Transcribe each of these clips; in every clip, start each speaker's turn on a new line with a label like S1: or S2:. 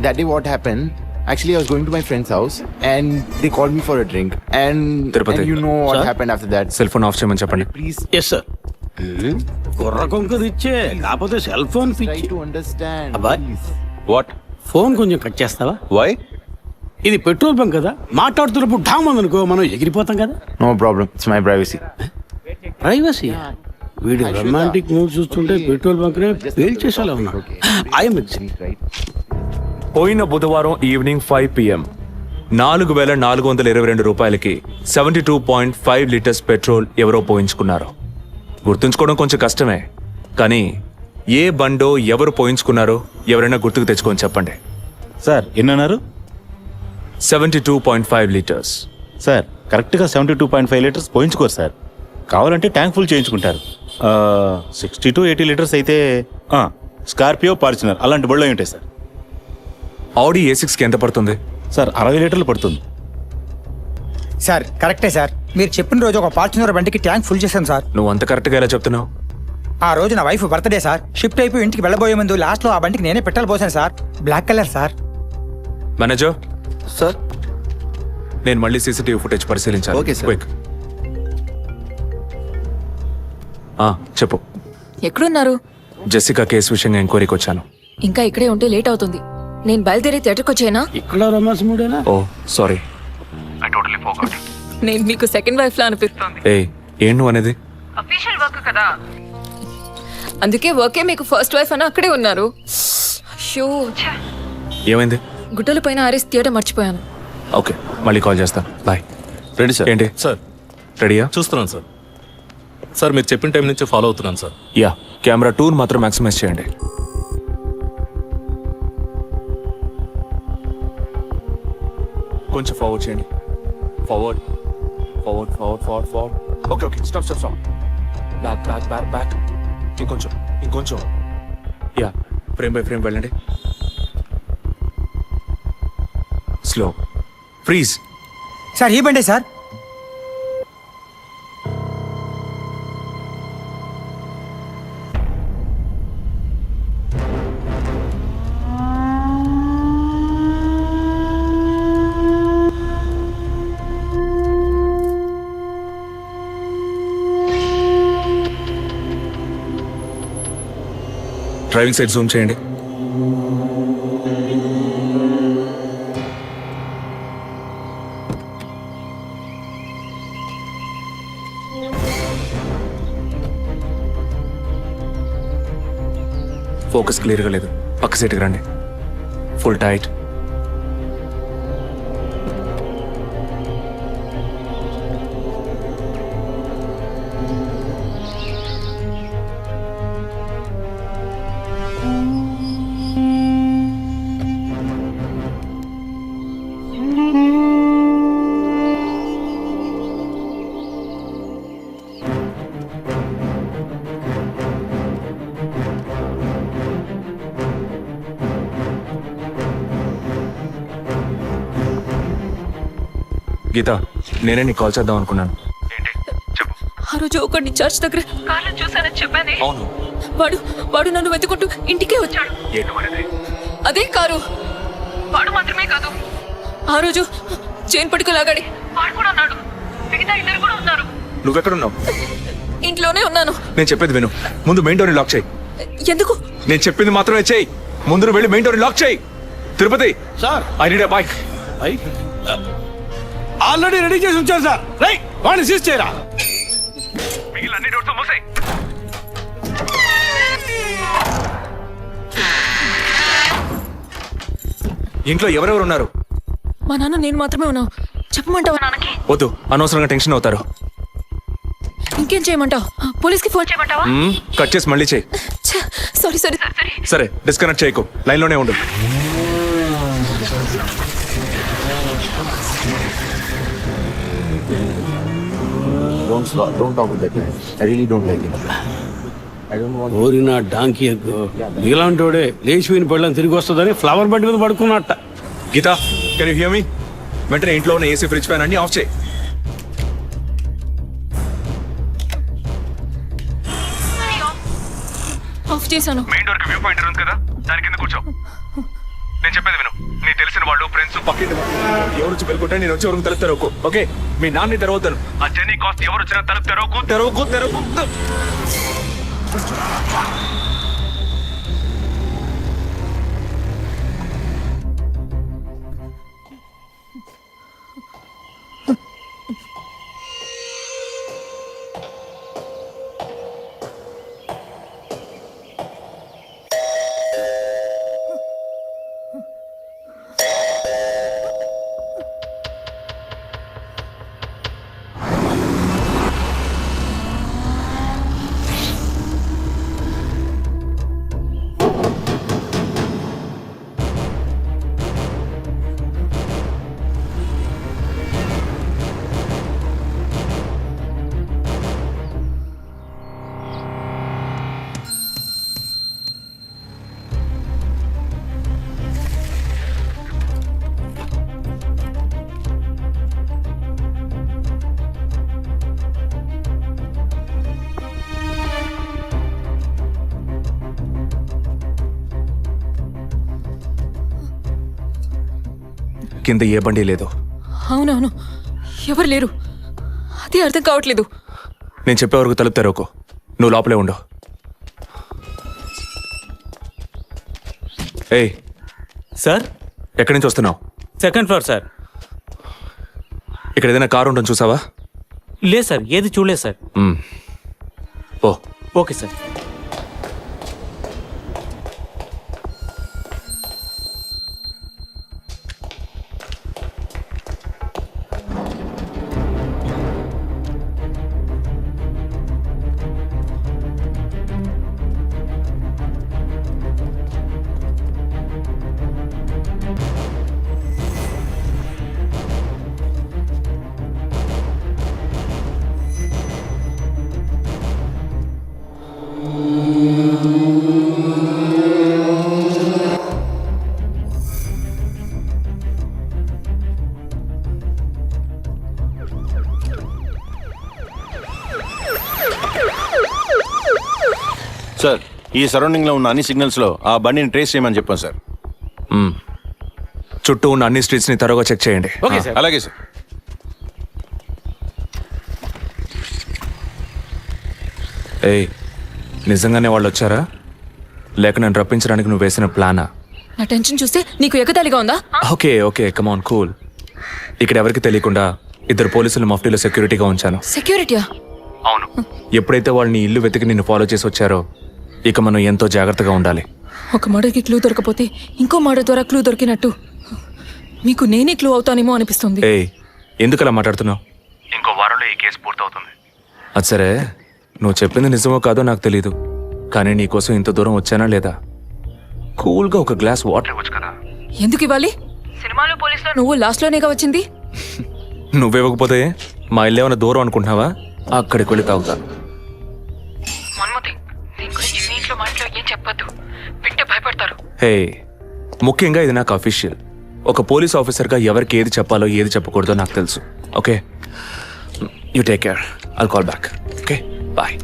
S1: that day what happened, actually I was going to my friend's house and they called me for a drink and you know what happened after that.
S2: Cell phone off చేయమని చెప్పండి.
S1: Please
S3: yes sir. కుర్ర కొంక ఇచ్చే కాకపోతే cell phone
S1: try
S3: పిచ్చి.
S1: to understand.
S3: అబ్బాయ్.
S1: Please.
S4: What
S3: phone కొంచెం cut చేస్తావా?
S4: వై?
S3: ఇది పెట్రోల్ బంక్ కదా, మాట్లాడుతున్నప్పుడు ఢామ్ అనుకో మనం ఎగిరిపోతాం కదా.
S1: No problem. It's my privacy.
S3: Privacy. వీడు రొమాంటిక్ మూవ్ చూస్తుంటే పెట్రోల్ బంక్ నే పేల్చేసేలా ఉన్నాడు. I'm
S1: Right.
S2: పోయిన బుధవారం ఈవినింగ్ 5 PM 4,422 రూపాయలకి 72.5 లీటర్స్ పెట్రోల్ ఎవరో పోయించుకున్నారు. గుర్తుంచుకోవడం కొంచెం కష్టమే, కానీ ఏ బండో ఎవరు పోయించుకున్నారో ఎవరైనా గుర్తుకు తెచ్చుకొని చెప్పండి.
S4: సార్ ఎన్నన్నారు?
S2: 72.5 లీటర్స్.
S4: సార్ కరెక్ట్గా 72.5 లీటర్స్ పోయించుకోరు సార్. కావాలంటే ట్యాంక్ ఫుల్ చేయించుకుంటారు. 60 to 80 లీటర్స్ అయితే స్కార్పియో, ఫార్చునర్ అలాంటి బళ్ళు ఉంటాయి సార్.
S2: ఆడి A6కి ఎంత పడుతుంది?
S4: సార్ 60 లీటర్లు పడుతుంది.
S5: సార్ కరెక్టే సార్, మీరు చెప్పిన రోజు ఒక ఫార్చునర్ బండికి ట్యాంక్ ఫుల్ చేశాను సార్.
S2: నువ్వు అంత కరెక్ట్గా ఎలా చెప్తున్నావు?
S5: ఆ రోజు నా వైఫ్ బర్త్డే సార్. షిఫ్ట్ అయిపోయి ఇంటికి వెళ్ళబోయే ముందు లాస్ట్లో ఆ బండికి నేనే పెట్రోల్ పోసాను sir. Black colour sir.
S2: Manager
S1: Sir.
S2: నేను మళ్ళీ CCTV ఫుటేజ్ పరిశీలించాలి.
S1: Okay, sir.
S2: Quick. చెప్పు.
S6: ఎక్కడున్నారు?
S2: జెసికా కేసు విషయంగా ఎంక్వైరీకి వచ్చాను.
S6: ఇంకా ఇక్కడే ఉంటే లేట్ అవుతుంది. నేను బయలుదేరి థియేటర్కి వచ్చేనా?
S3: ఇక్కడ రొమాన్స్ మూడేనా?
S2: ఓ సారీ.
S6: నేను మీకు సెకండ్ వైఫ్ లా అనిపిస్తుంది.
S2: ఏం నువ్వు అనేది?
S6: అఫీషియల్ వర్క్ కదా, అందుకే వర్కే మీకు ఫస్ట్ వైఫ్ అని అక్కడే ఉన్నారు. షో
S2: ఏమైంది?
S6: గుడ్డల పైన ఆరేసి థియేటర్ మర్చిపోయాను.
S2: ఓకే, మళ్ళీ కాల్ చేస్తాను. బాయ్.
S7: Ready sir.
S2: ఏంటి
S7: సార్
S2: రెడీయా?
S7: చూస్తున్నాను సార్. సార్ మీరు చెప్పిన టైం నుంచి ఫాలో అవుతున్నాను సార్.
S2: యా, కెమెరా 2 మాత్రం మ్యాక్సిమైజ్ చేయండి. కొంచెం ఫార్వర్డ్ చేయండి. Forward forward forward forward forward. Okay okay, stop stop stop. Back back back back. ఇంకొంచెం ఇంకొంచెం. యా, ఫ్రేమ్ బై ఫ్రేమ్ వెళ్ళండి. స్లో. ఫ్రీజ్.
S5: సార్ ఈ బండే సార్.
S2: డ్రైవింగ్ సైడ్ జూమ్ చేయండి. ఫోకస్ క్లియర్గా లేదు. పక్క సీట్కి రండి. Full tight. గీత, నేనే నీకు కాల్ చేద్దాం అనుకున్నాను.
S6: ఆ రోజు ఒకటి చర్చ్ దగ్గర కార్లో చూసానని చెప్పానే.
S2: అవును.
S6: వాడు నన్ను వెతుకుంటూ ఇంటికే వచ్చాడు. అదే కారు. వాడు మాత్రమే కాదు, ఆ రోజు చైన్ పట్టుకు లాగాడి వాడు కూడా ఉన్నాడు. మిగతా ఇద్దరు కూడా ఉన్నారు.
S2: నువ్వెక్కడున్నావు?
S6: ఇంట్లోనే ఉన్నాను.
S2: నేను చెప్పేది విను. ముందు మెయిన్ డోర్ని లాక్ చేయి.
S6: ఎందుకు?
S2: నేను చెప్పింది మాత్రమే చేయి. ముందు వెళ్ళి మెయిన్ డోర్ని లాక్ చేయి. Tirupati
S3: sir,
S2: I need a bike.
S3: Already ready చేసి ఉంచారు సార్. రైట్, వాడిని సీజ్ చేయరా.
S2: అన్ని డోర్స్ మూసేయ్. ఇంట్లో ఎవరెవరు ఉన్నారు?
S6: మా నాన్న నేను మాత్రమే ఉన్నావు. చెప్పమంటావా నాన్నకి?
S2: వద్దు, అనవసరంగా టెన్షన్ అవుతారు.
S6: ఇంకేం చేయమంటావు? పోలీస్కి ఫోన్ చేయమంటావా?
S2: కట్ చేసి మళ్ళీ చేయి.
S6: Sorry sorry sorry.
S2: సరే, డిస్కనెక్ట్ చేయకు, లైన్లోనే ఉండు.
S1: Don't talk with that guy. I really don't like him. I don't want.
S3: ఓరినా డాంకీ ఎగ్గు. ఇలాంటోడే లేచిపోయిన పెళ్ళని తిరిగి వస్తుందని ఫ్లవర్ బండి మీద పడుకున్నట్ట.
S2: Geetha, can you hear me? వెంటనే ఇంట్లో ఉన్న ఏసీ, ఫ్రిడ్జ్, ఫ్యాన్ అన్ని ఆఫ్ చేయి.
S6: ఆఫ్ చేశాను.
S2: మెయిన్ డోర్ కి వ్యూ పాయింటర్ ఉంది కదా, దాని కింద కూర్చో. నేను చెప్పేది విను. నీ తెలిసిన వాళ్ళు ఫ్రెండ్స్ పక్కింటి ఎవరు వచ్చి పెరుగుంటే నేను వచ్చి ఎవరికి తలుపు తెరవకు. ఓకే, మీ నాన్ని తెరవద్దాను. ఆ జర్నీ కాస్ట్ ఎవరు వచ్చినా తలుపు తెరవకు. కింద ఏ బండి లేదు.
S6: అవునవును, ఎవరు లేరు. అదే అర్థం కావట్లేదు.
S2: నేను చెప్పే వరకు తలుపు తెరవకు. నువ్వు లోపలే ఉండు. ఏయ్,
S8: సార్,
S2: ఎక్కడి నుంచి వస్తున్నావు?
S8: Second floor sir.
S2: ఇక్కడ ఏదైనా కారు ఉంటుంది చూసావా?
S8: లేదు సార్, ఏది చూడలేదు సార్.
S2: ఓ
S8: ఓకే సార్.
S9: సార్, ఈ సరౌండింగ్ లో ఉన్న అన్ని సిగ్నల్స్ లో ఆ బండిని ట్రేస్ చేయమని చెప్పాను సార్.
S2: చుట్టూ ఉన్న అన్ని స్ట్రీట్స్ ని త్వరగా చెక్ చేయండి.
S8: Okay sir.
S9: అలాగే సార్.
S2: ఏయ్, నిజంగానే వాళ్ళు వచ్చారా లేక నన్ను రప్పించడానికి నువ్వు వేసిన ప్లానా?
S6: నా టెన్షన్ చూస్తే నీకు ఎగతాళిగా ఉందా?
S2: ఓకే ఓకే, కమాన్ కూల్. ఇక్కడ ఎవరికి తెలియకుండా 2 పోలీసులు మఫ్టీలో సెక్యూరిటీగా ఉంచాను.
S6: సెక్యూరిటీయా?
S2: అవును. ఎప్పుడైతే వాళ్ళు నీ ఇల్లు వెతికి నిన్ను ఫాలో చేసి వచ్చారో ఇక మనం ఎంతో జాగ్రత్తగా ఉండాలి.
S6: ఒక మర్డర్కి క్లూ దొరకపోతే ఇంకో మర్డర్ ద్వారా క్లూ దొరికినట్టు మీకు నేనే క్లూ అవుతానేమో అనిపిస్తుంది.
S2: ఏయ్, ఎందుకు అలా మాట్లాడుతున్నావు? ఇంకో వారంలో ఈ కేసు పూర్తవుతుంది. అది సరే, నువ్వు చెప్పింది నిజమో కాదో నాకు తెలీదు, కానీ నీకోసం ఇంత దూరం వచ్చానా లేదా? కూల్గా ఒక గ్లాస్ వాటర్ ఇవ్వచ్చు కదా.
S6: ఎందుకు ఇవ్వాలి? సినిమాలో పోలీసులో నువ్వు లాస్ట్లోనేగా వచ్చింది.
S2: నువ్వివ్వకపోతే మా ఇల్లు ఏమైనా దూరం అనుకుంటున్నావా? అక్కడికి వెళ్ళి తాగుతాను. హే, ముఖ్యంగా ఇది నాకు అఫీషియల్. ఒక పోలీస్ ఆఫీసర్గా ఎవరికి ఏది చెప్పాలో ఏది చెప్పకూడదో నాకు తెలుసు. Okay, you take care. I'll call back. Okay, bye.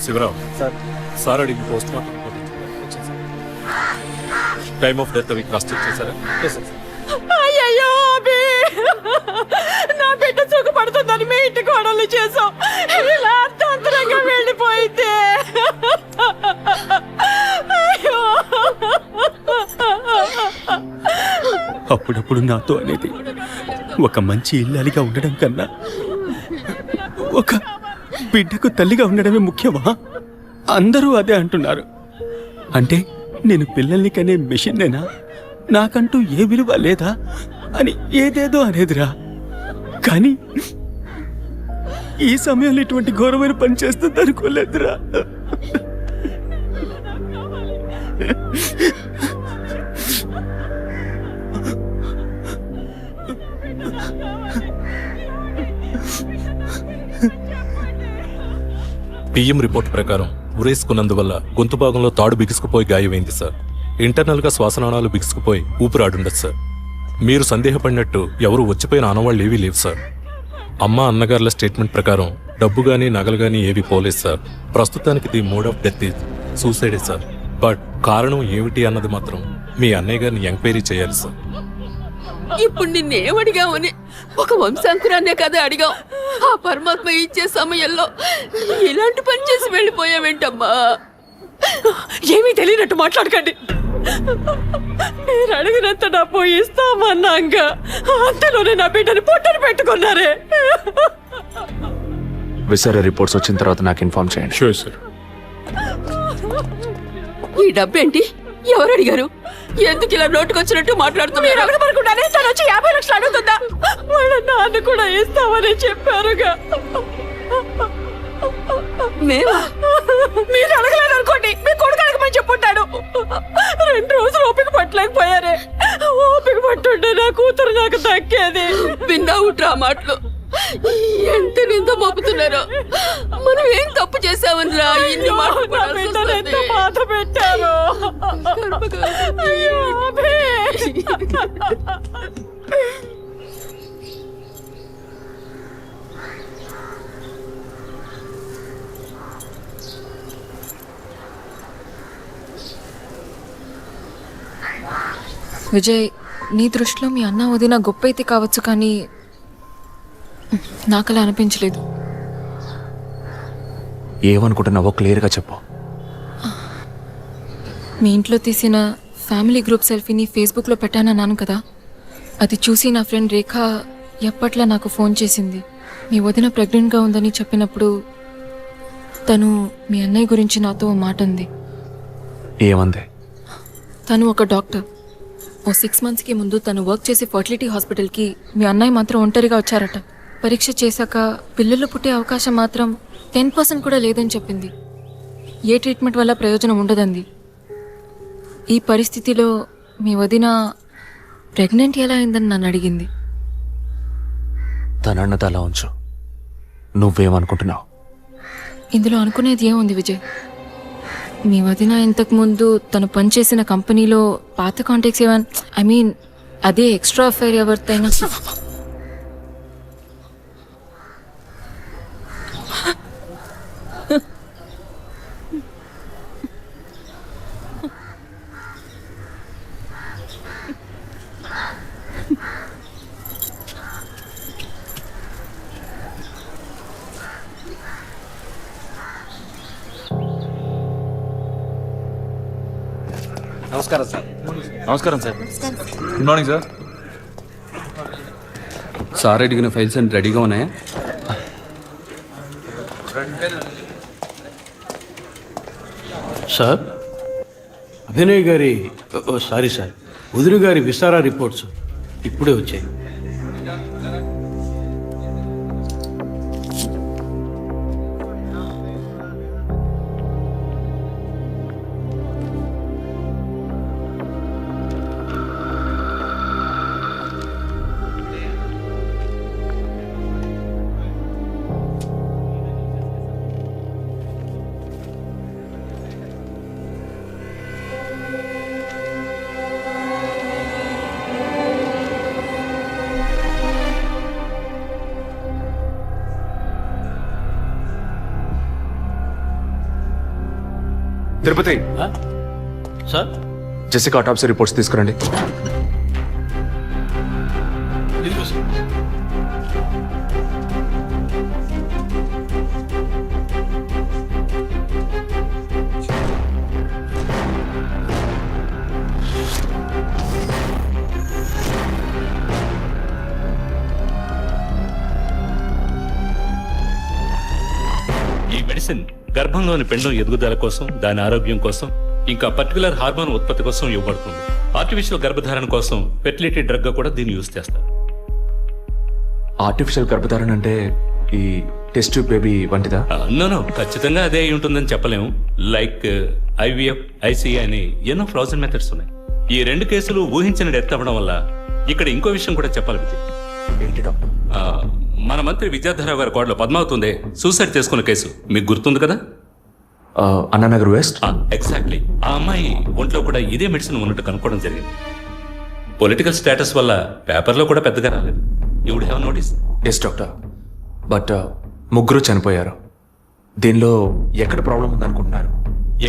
S7: Sivarao sir అడిగి post mortem time of death అవి క్రాస్ చెక్ చేశారా?
S6: అయ్యయ్యో అభి, నా బిడ్డ సుఖపడుతుందని మీ ఇంటి కోడలు చేసాం. ఇలా అర్థాంతరంగా వెళ్ళిపోయింది. అయ్యో,
S8: అప్పుడప్పుడు నాతో అనేది
S3: ఒక మంచి ఇల్లాలిగా ఉండడం కన్నా ఒక బిడ్డకు తల్లిగా ఉండడమే ముఖ్యమా? అందరూ అదే అంటున్నారు. అంటే నేను పిల్లల్ని కనే మెషిన్నేనా? నాకంటూ ఏ విలువ లేదా అని ఏదేదో అనేదిరా. కానీ ఈ సమయంలో ఇటువంటి ఘోరమైన పని చేస్తుంది అనుకోలేదురా.
S7: పిఎం రిపోర్ట్ ప్రకారం ఉరేసుకున్నందువల్ల గొంతు భాగంలో తాడు బిగుసుకుపోయి గాయమైంది సార్. ఇంటర్నల్గా శ్వాసనాళాలు బిగుసుకుపోయి ఊపిరాడుండదు సార్. మీరు సందేహపడినట్టు ఎవరు వచ్చిపోయిన ఆనవాళ్ళు ఏవీ లేవు సార్. అమ్మ అన్నగారుల స్టేట్మెంట్ ప్రకారం డబ్బు కానీ నగలు కానీ ఏవి పోలేదు సార్. ప్రస్తుతానికి the mode of death is సూసైడే సార్. బట్ కారణం ఏమిటి అన్నది మాత్రం మీ అన్నయ్య గారిని ఎంక్వైరీ చేయాలి సార్.
S6: ఇప్పుడు నిన్నేమడిగామని ఒక వంశాంకురాన్నే కదా అడిగాం. ఆ పరమాత్మ ఇచ్చే సమయంలో ఇలాంటి పని చేసి వెళ్ళిపోయావేంటమ్మా? ఏమీ తెలియనట్టు మాట్లాడకండి. మీరు అడిగినంత డబ్బు ఇస్తామన్నాక అంతలోనే నా బిడ్డని పొట్టని పెట్టుకున్నారే.
S2: విసారా రిపోర్ట్స్ వచ్చిన తర్వాత నాకు ఇన్ఫార్మ్ చేయండి.
S7: Sure sir.
S6: ఈ డబ్బేంటి? ఎవరు అడిగారు? ఎందుకు ఇలా నోటుకొచ్చినట్టు మాట్లాడుతున్నారు? మీరు అడగబడకుండానే తను వచ్చి 50 లక్షలు అడుగుతుందా? వాళ్ళ నాన్న కూడా ఇస్తామని చెప్పారుగా. మీరు అడగలేదు అనుకోండి, మీ కొడుకు అడగమని చెప్పుంటాడు. 2 రోజులు ఓపిక పట్టలేకపోయారే. ఓపిక పట్టుండే నా కూతురు నాకు దక్కేది. విన్నావుట్రా మాటలు ఎంత నింద మోపుతున్నారో. మనం ఏం తప్పు చేసామని రా ఇన్ని మాటలు ఎంత బాధ పెట్టారు.
S10: విజయ్, నీ దృష్టిలో మీ అన్న వదిన గొప్ప అయితే కావచ్చు, కానీ నాకలా అనిపించలేదు.
S2: ఏమనుకుంటున్నావో క్లియర్గా చెప్పు.
S10: మీ ఇంట్లో తీసిన ఫ్యామిలీ గ్రూప్ సెల్ఫీని ఫేస్బుక్లో పెట్టానన్నాను కదా, అది చూసి నా ఫ్రెండ్ రేఖ ఎప్పట్లా నాకు ఫోన్ చేసింది. మీ వదిన ప్రెగ్నెంట్గా ఉందని చెప్పినప్పుడు తను మీ అన్నయ్య గురించి నాతో ఓ మాట అంది.
S2: ఏమంది?
S10: తను ఒక డాక్టర్. ఓ 6 monthsకి ముందు తను వర్క్ చేసే ఫర్టిలిటీ హాస్పిటల్కి మీ అన్నయ్య మాత్రం ఒంటరిగా వచ్చారట. పరీక్ష చేశాక పిల్లలు పుట్టే అవకాశం మాత్రం 10% కూడా లేదని చెప్పింది. ఏ ట్రీట్మెంట్ వల్ల ప్రయోజనం ఉండదంది. ఈ పరిస్థితిలో మీ వదిన ప్రెగ్నెంట్ ఎలా అయిందని నన్ను అడిగింది.
S2: తనన్నది అలా ఉంచు. నువ్వేమనుకుంటున్నావు?
S10: ఇందులో అనుకునేది ఏముంది విజయ్? మీ వదిన ఇంతకుముందు తను పనిచేసిన కంపెనీలో పాత కాంటాక్ట్స్ ఏమైనా, అదే ఎక్స్ట్రా అఫైర్ ఎవరితైనా
S11: నమస్కారం సార్.
S8: నమస్కారం sir. Good morning sir. Sir అడిగిన ఫైల్స్ అన్ని రెడీగా ఉన్నాయా?
S3: సార్, అభినయ్ గారి సారీ సార్, వదిన గారి విసారా రిపోర్ట్స్ ఇప్పుడే వచ్చాయి.
S2: తిరుపతి
S3: సార్,
S2: జెసికా ఆటాప్సీ రిపోర్ట్స్ తీసుకురండి.
S12: మెడిసిన్ గర్భంలోని పిండం ఎదుగుదల కోసం, దాని ఆరోగ్యం కోసం, ఇంకా పర్టికులర్ హార్మోన్ ఉత్పత్తి కోసం ఇవ్వబడుతుంది. ఆర్టిఫిషియల్ గర్భధారణ కోసం ఫెర్టిలిటీ డ్రగ్ గా కూడా దీన్ని యూజ్ చేస్తారు.
S2: ఆర్టిఫిషియల్ గర్భధారణ అంటే ఈ టెస్ట్ ట్యూబ్ బేబీ వంటిదా?
S12: నో, ఖచ్చితంగా అదే అయి ఉంటుందని చెప్పలేము. లైక్ ఐవీఎఫ్, ఐసీఐ అని ఎన్నో ఫ్రోజన్ మెథడ్స్ ఉన్నాయి. ఈ 2 కేసులు ఊహించిన డెత్ అవ్వడం వల్ల ఇక్కడ ఇంకో విషయం కూడా చెప్పాలి విజయ్.
S2: ఏంటి డాక్టర్?
S12: మన మంత్రి విద్యాధరరావు గారి కోడలో పద్మావతుంది సూసైడ్ చేసుకున్న కేసు మీకు గుర్తుంది కదా?
S2: అన్నానగర్ వెస్ట్.
S12: ఎగ్జాక్ట్లీ. ఆ అమ్మాయి ఒంట్లో కూడా ఇదే మెడిసిన్ ఉన్నట్టు కనుక్కోవడం జరిగింది. పొలిటికల్ స్టేటస్ వల్ల పేపర్లో కూడా పెద్దగా రాలేదు. You would have notice.
S2: Yes doctor, but ముగ్గురు చనిపోయారు. దీనిలో ఎక్కడ ప్రాబ్లం ఉందనుకుంటున్నారు?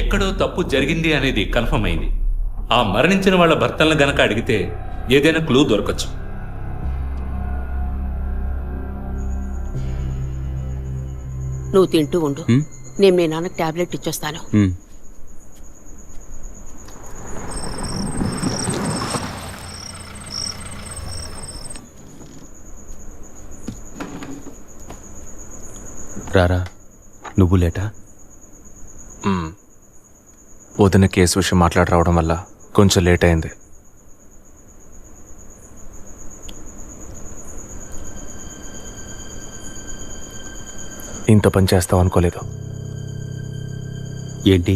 S12: ఎక్కడో తప్పు జరిగింది అనేది కన్ఫర్మ్ అయింది. ఆ మరణించిన వాళ్ళ భర్తలను గనక అడిగితే ఏదైనా క్లూ దొరకచ్చు.
S13: నువ్వు తింటూ ఉండు, నేను మీ నాన్నకు టాబ్లెట్ ఇచ్చొస్తాను.
S3: రారా, నువ్వు లేటా?
S2: వదిన కేసు విషయం మాట్లాడి రావడం వల్ల కొంచెం లేట్ అయింది. ఇంత పని చేస్తావు అనుకోలేదు.
S3: ఏంటి?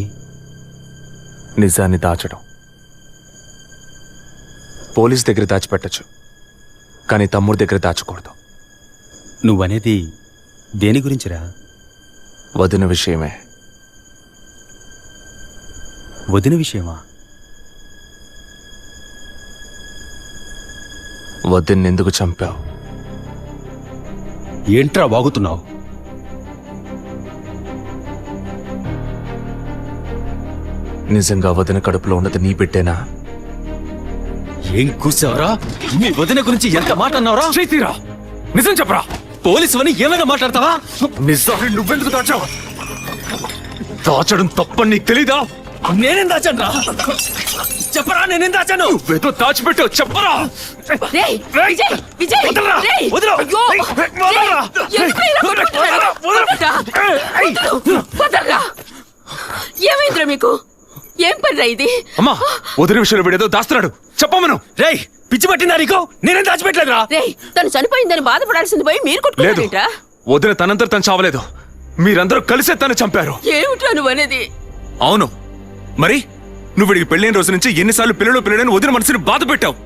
S2: నిజాన్ని దాచడం. పోలీస్ దగ్గర దాచిపెట్టచ్చు, కానీ తమ్ముడి దగ్గర దాచకూడదు.
S3: నువ్వనేది దేని గురించిరా?
S2: వదిన విషయమే.
S3: వదిన విషయమా?
S2: వదిన్ని ఎందుకు చంపావు?
S3: ఏంట్రా వాగుతున్నావు?
S2: నిజంగా వదిన కడుపులో ఉన్నది నీ బిడ్డేనా?
S3: ఏం కూసావరా? మీ వదిన గురించి ఎంత మాట అన్నావురా?
S2: చేతిరా, నిజం చెప్పరా.
S3: పోలీసు అని ఏమైనా మాట్లాడతావా?
S2: నిజాన్ని నువ్వెందుకు దాచావు? దాచడం తప్పని నీకు తెలీదా?
S3: నేనేం దాచాను రా? చెప్పరా, నేనేం దాచాను?
S2: నువ్వేదో దాచిపెట్టావు, చెప్పరా.
S13: రేయ్, విజయ్, విజయ్,
S2: వదలరా,
S13: రేయ్,
S2: వదలు.
S13: అయ్యో,
S2: వదలరా.
S13: రేయ్, ఎందుకు ఇలా కొట్టుకుంటున్నారు? వదలరా. ఏమైందిరా మీకు? ఏం పనిరా ఇది?
S2: అమ్మా, వదిన విషయంలో వీడేదో దాస్తున్నాడు, చెప్పమను.
S3: రేయ్, పిచ్చి పట్టిందా నీకు? నేనేం దాచిపెట్టలేదురా.
S13: రేయ్, తను చనిపోయిందని బాధపడాల్సింది పోయి మీరు
S2: లేదు,
S13: కొట్టుకుంటారేంట్రా?
S2: వదిన తనంతట తను చావలేదు. మీరందరూ కలిసే తను చంపారు.
S13: ఏమిట్రా నువ్వు అనేది?
S2: అవును, మరి నువ్వు వీడికి పెళ్ళైన రోజు నుంచి ఎన్నిసార్లు పిల్లలని వదిన మనసుని బాధ పెట్టావు?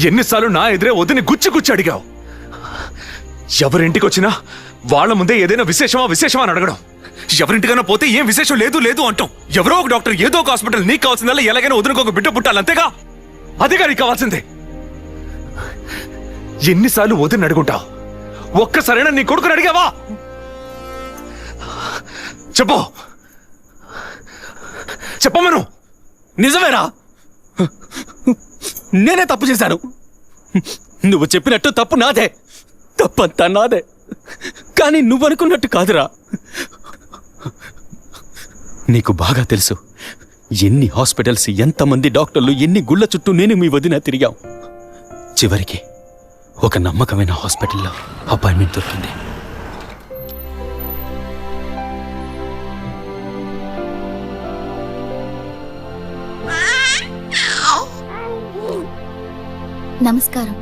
S2: ఎన్నిసార్లు నా ఎదురే వదిని గుచ్చి అడిగావు? ఎవరింటికి వచ్చినా వాళ్ళ ముందే ఏదైనా విశేషమా అని అడగడం. ఎవరింటికైనా పోతే ఏం విశేషం లేదు అంటాం. ఎవరో ఒక డాక్టర్, ఏదో ఒక హాస్పిటల్, నీకు కావాల్సిందల్లా ఎలాగైనా వదినకు ఒక బిడ్డ పుట్టాలి, అంతేగా? అదేగా నీకు కావాల్సిందే. ఎన్నిసార్లు వదిన అడుగుంటావు? ఒక్కసారైనా నీ కొడుకుని అడిగావా? చెప్పమను.
S3: నిజమేరా, నేనే తప్పు చేశాను. నువ్వు చెప్పినట్టు తప్పు నాదే, తప్పంతా నాదే. కానీ నువ్వనుకున్నట్టు కాదురా. నీకు బాగా తెలుసు ఎన్ని హాస్పిటల్స్, ఎంతమంది డాక్టర్లు, ఎన్ని గుళ్ళ చుట్టూ నేను మీ వదిన తిరిగాం. చివరికి ఒక నమ్మకమైన హాస్పిటల్లో అపాయింట్మెంట్ దొరికింది.
S14: నమస్కారం.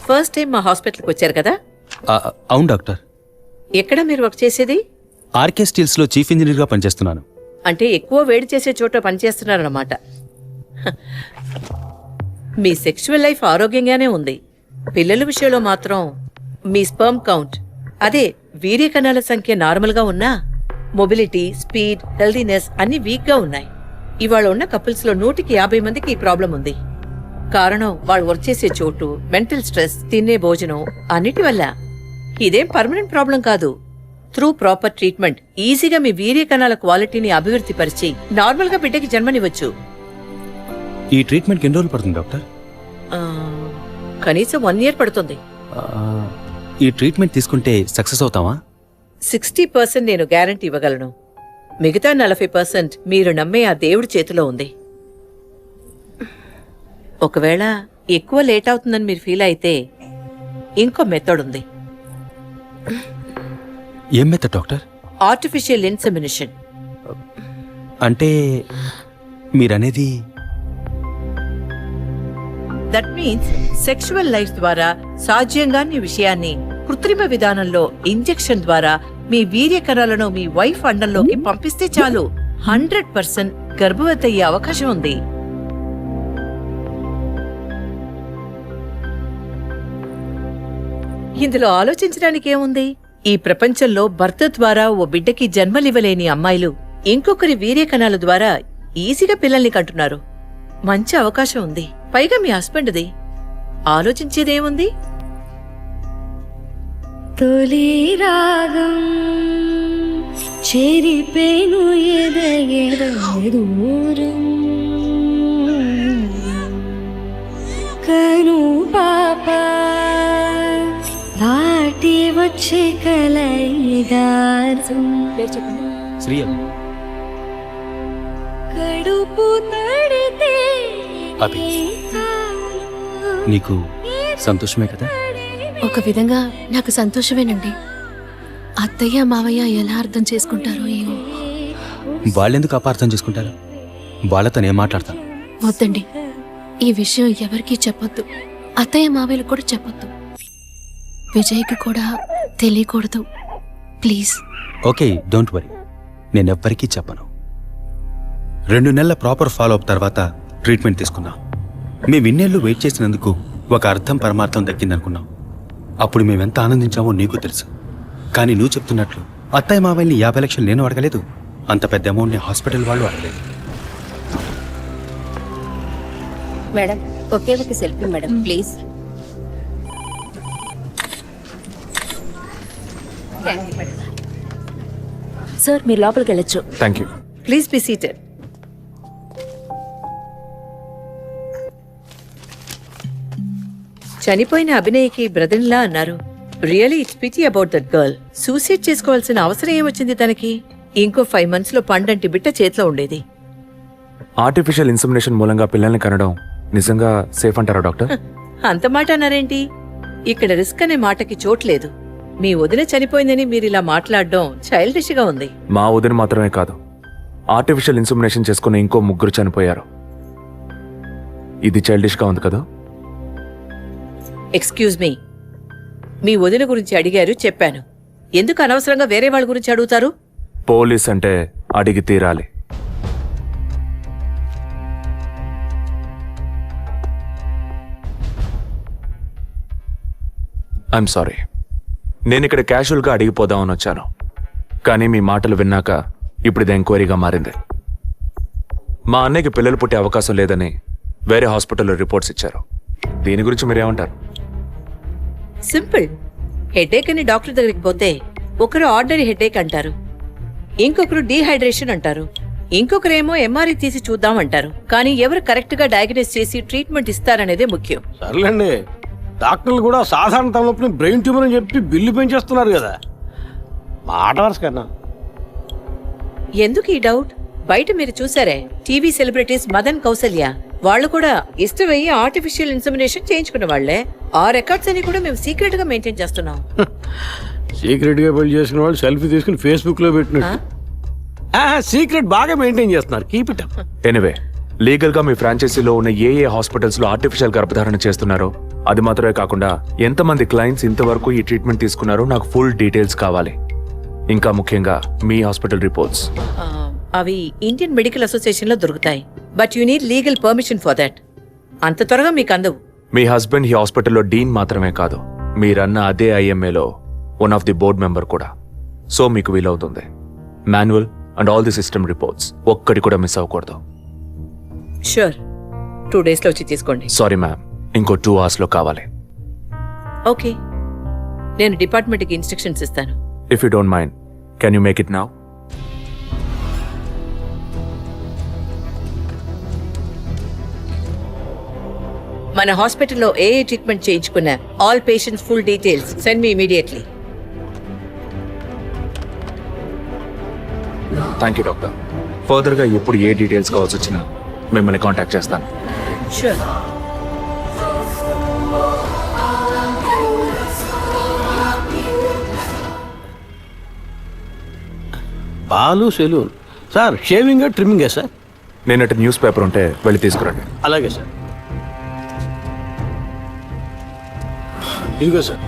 S13: ఫస్ట్ టైం మా హాస్పిటల్కి వచ్చారు కదా?
S3: అవును డాక్టర్.
S13: ఎక్కడ మీరు వర్క్ చేసేది?
S3: ఆర్కే స్టీల్స్ లో చీఫ్ ఇంజనీర్ గా పనిచేస్తున్నాను.
S13: అంటే ఎక్కువ వేడి చేసే చోట పనిచేస్తున్నారన్నమాట. మీ సెక్షువల్ లైఫ్ ఆరోగ్యంగానే ఉంది. పిల్లల విషయంలో మాత్రం మీ స్పర్మ్ కౌంట్, అదే వీర్య కణాల సంఖ్య నార్మల్గా ఉన్నా మొబిలిటీ, స్పీడ్, హెల్దీనెస్ అన్ని వీక్గా ఉన్నాయి. ఇవాళ ఉన్న కపుల్స్లో 150 మందికి ఈ ప్రాబ్లం ఉంది. కారణం వాళ్ళు వర్క్ చేసే చోటు, మెంటల్ స్ట్రెస్, తినే భోజనం అన్నిటి వల్ల. ఇదేం పర్మనెంట్ ప్రాబ్లం కాదు. త్రూ ప్రాపర్ ట్రీట్మెంట్ ఈజీగా మీ వీర్య కణాల క్వాలిటీని అభివృద్ధి పరిచి నార్మల్ గా బిడ్డకి జన్మనివ్వచ్చు.
S3: ఈ ట్రీట్మెంట్ ఎన్ని రోజులు పడుతుంది డాక్టర్?
S13: కనీసం 1 year పడుతుంది.
S3: ఈ ట్రీట్మెంట్ తీసుకుంటే సక్సెస్ అవుతావా?
S13: 60% నేను గ్యారంటీ ఇవ్వగలను. మిగతా 40% మీరు నమ్మే ఆ దేవుడి చేతిలో ఉంది. ఒకవేళ ఎక్కువ లేట్ అవుతుందని మీరు ఫీల్ అయితే ఇంకో మెథడ్ ఉంది.
S3: ఏం మెథడ్ డాక్టర్?
S13: Artificial insemination.
S3: అంటే మీరనేది
S13: దట్ మీన్స్ సెక్షువల్ లైఫ్ ద్వారా సాధ్యంగాని విషయాన్ని కృత్రిమ విధానంలో ఇంజెక్షన్ ద్వారా మీ వీర్య కణాలను మీ వైఫ్ అండంలోకి పంపిస్తే చాలు 100% గర్భవతి అయ్యే అవకాశం ఉంది. ఇందులో ఆలోచించడానికి ఏముంది? ఈ ప్రపంచంలో భర్త ద్వారా ఓ బిడ్డకి జన్మలివ్వలేని అమ్మాయిలు ఇంకొకరి వీర్య కణాల ద్వారా ఈజీగా పిల్లల్ని కంటున్నారు. మంచి అవకాశం ఉంది. పైగా మీ హస్బెండ్ది. ఆలోచించేదేముంది?
S15: తొలి రాగం చెరిపేను దూరం కను పాప దాటి వచ్చే కలయిదారు
S3: శ్రీ
S15: కడుపు తడితే
S3: అభి నీకు సంతోషమే కదా?
S15: ఒక విధంగా నాకు సంతోషమేనండి. అత్తయ్య మావయ్య ఎలా అర్థం చేసుకుంటారో ఏమో.
S3: వాళ్ళెందుకు అపార్థం చేసుకుంటారు? వాళ్ళతో నేను మాట్లాడతాను.
S15: వద్దండి, ఈ విషయం ఎవరికీ చెప్పొద్దు. అత్తయ్య మావయ్యలు కూడా చెప్పొద్దు. విజయ్కి కూడా తెలియకూడదు, ప్లీజ్.
S3: ఓకే, డోంట్ వరీ, నేనెవ్వరికీ చెప్పను. 2 నెలల ప్రాపర్ ఫాలో అప్ తర్వాత ట్రీట్మెంట్ తీసుకున్నా. మేము ఇన్నేళ్ళు వెయిట్ చేసినందుకు ఒక అర్థం పరమార్థం దక్కిందనుకున్నాం. అప్పుడు మేమెంత ఆనందించామో నీకు తెలుసు. కానీ నువ్వు చెప్తున్నట్లు అత్తయ్య మావయ్యని 50 లక్షలు నేను అడగలేదు. అంత పెద్ద అమౌంట్ని హాస్పిటల్ వాళ్ళు అడగలేదు.
S15: మేడం, ఒకే ఒక సెల్ఫీ మేడం, ప్లీజ్. సార్, మీరు లోపలికి వెళ్ళొచ్చు.
S2: Thank you.
S13: Please be seated. చనిపోయిన అభినయకి బ్రదర్లా అన్నారు. Really it's pity about that girl. Suicide చేసుకోవాల్సిన అవసరం ఏమొచ్చింది తనకి? ఇంకో 5 months లో పండంటి బిడ్డ చేతిలో ఉండేది.
S2: ఆర్టిఫిషియల్ ఇన్సెమినేషన్ మూలంగా పిల్లల్ని కనడం నిజంగా సేఫ్ అంటారా డాక్టర్?
S13: అంత మాట అన్నారేంటి? ఇక్కడ రిస్క్ అనే మాటకి చోట్లేదు. మీ వదిన చనిపోయిందని మీరు ఇలా మాట్లాడడం చైల్డిష్ గా ఉంది.
S2: మా వదిన మాత్రమే కాదు, ఆర్టిఫిషియల్ ఇన్సెమినేషన్ చేసుకున్న ఇంకో 3 చనిపోయారు. ఇది చైల్డిష్ గా ఉంది కదా?
S13: ఎక్స్క్యూజ్ మీ, మీ వదిన గురించి అడిగారు, చెప్పాను. ఎందుకు అనవసరంగా వేరే వాళ్ళ గురించి అడుగుతారు?
S2: పోలీస్ అంటే అడిగి తీరాలి. ఐఎమ్ సారీ, నేను ఇక్కడ క్యాజువల్గా అడిగిపోదామని వచ్చాను. కానీ మీ మాటలు విన్నాక ఇప్పుడు ఇది ఎంక్వైరీగా మారింది. మా అన్నయ్యకి పిల్లలు పుట్టే అవకాశం లేదని వేరే హాస్పిటల్లో రిపోర్ట్స్ ఇచ్చారు. దీని గురించి మీరేమంటారు?
S13: సింపుల్. హెడేక్ అని డాక్టర్ దగ్గరికి పోతే ఒకరు ఆర్డినరీ హెడేక్ అంటారు, ఇంకొకరు డీహైడ్రేషన్ అంటారు, ఇంకొకరేమో ఎంఆర్ఐ తీసి చూద్దాం అంటారు. కానీ ఎవరు కరెక్ట్ గా డయాగ్నోస్ చేసి ట్రీట్మెంట్ ఇస్తారనేదే ముఖ్యం.
S11: సర్లేండి, డాక్టర్లు కూడా సాధారణ తలనొప్పిని బ్రెయిన్ ట్యూమర్ అని చెప్పి బిల్లు పెంచేస్తున్నారు కదా. మాట వరుస కన్నా.
S13: ఎందుకు ఈ డౌట్? బయట మీరు చూసారే, టీవీ సెలబ్రిటీస్ మదన్ కౌసల్య వాళ్ళు కూడా ఇష్టమయ్యి ఆర్టిఫిషియల్ ఇన్సెమినేషన్ చేయించుకున్న వాళ్లే. ఆ రికార్డ్స్ అని కూడా మేము సీక్రెట్ గా మెయింటైన్ చేస్తున్నాం.
S11: సీక్రెట్ గా పెళ్లి చేసుకున్న వాళ్ళు సెల్ఫీ తీసుకుని ఫేస్బుక్ లో పెట్టినట్టు సీక్రెట్ బాగా మెయింటైన్ చేస్తున్నారు. Keep it up.
S2: Anyway, legal గా మీ ఫ్రాంచైజీలో ఉన్న ఏ హాస్పిటల్స్ లో ఆర్టిఫిషియల్ గర్భధారణ చేస్తున్నారో అది మాత్రమే కాకుండా ఎంతమంది క్లయింట్స్ ఇంతవరకు ఈ ట్రీట్మెంట్ తీసుకున్నారో నాకు ఫుల్ డీటెయిల్స్ కావాలి. ఇంకా ముఖ్యంగా మీ హాస్పిటల్ రిపోర్ట్స్.
S13: అవి ఇండియన్ మెడికల్ అసోసియేషన్ లో దొరుకుతాయి, but you need legal permission for that. అంత త్వరగా మీకు అందవు.
S2: మీ హస్బెండ్ ఈ హాస్పిటల్లో డీన్ మాత్రమే కాదు, మీరన్న అదే IMAలో one of the board member కూడా. సో మీకు వీలవుతుంది. Manual and all the system reports ఒక్కటి కూడా మిస్ అవ్వకూడదు.
S13: షూర్, 2 days లో వచ్చి తీసుకోండి.
S2: సారీ మ్యామ్, ఇంకో 2 hours లో కావాలి.
S13: ఓకే, నేను డిపార్ట్మెంట్కి ఇన్స్ట్రక్షన్స్ ఇస్తాను.
S2: If you don't mind, can you make it now?
S13: మన హాస్పిటల్లో ఏ ట్రీట్మెంట్ చేయించుకున్నా all patients full details send me immediately.
S2: Thank you doctor. ఫర్దర్గా ఎప్పుడు ఏ డీటెయిల్స్ కావాల్సి వచ్చినా మిమ్మల్ని కాంటాక్ట్ చేస్తాను.
S13: Sure.
S11: Balu salon sir, shaving ట్రిమ్మింగే సార్?
S2: నేనంటే న్యూస్ పేపర్ ఉంటే వెళ్ళి తీసుకురండి.
S11: అలాగే సార్. ఇదిగో సార్.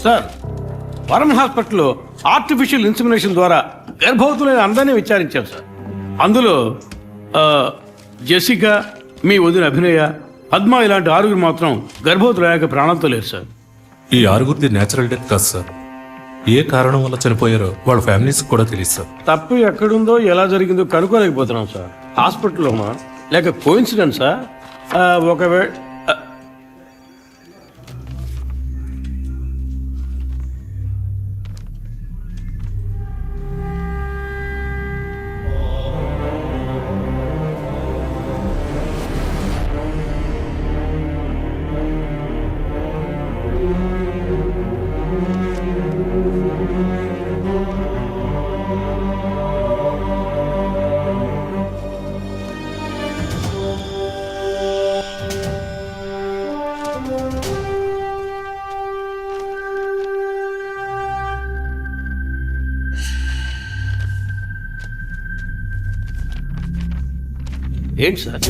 S11: సార్, వరం హాస్పిటల్లో ఆర్టిఫిషియల్ ఇన్సిమినేషన్ ద్వారా గర్భవతులైన అందరినీ విచారించాం సార్. అందులో జెసికా, మీ వదిన అభినయ, పద్మ ఇలాంటి 6 మాత్రం గర్భవతులయ్యాక ప్రాణాలతో లేరు సార్.
S7: ఈ 6 నేచురల్ డెత్ కాదు సార్. ఏ కారణం వల్ల చనిపోయారో వాళ్ళ ఫ్యామిలీస్ కూడా తెలియదు సార్.
S11: తప్పు ఎక్కడుందో ఎలా జరిగిందో కనుక్కోలేకపోతున్నాం సార్. హాస్పిటల్లోమా లేక కోయిన్సిడెన్సా? ఒకవేళ ఏంటి సార్?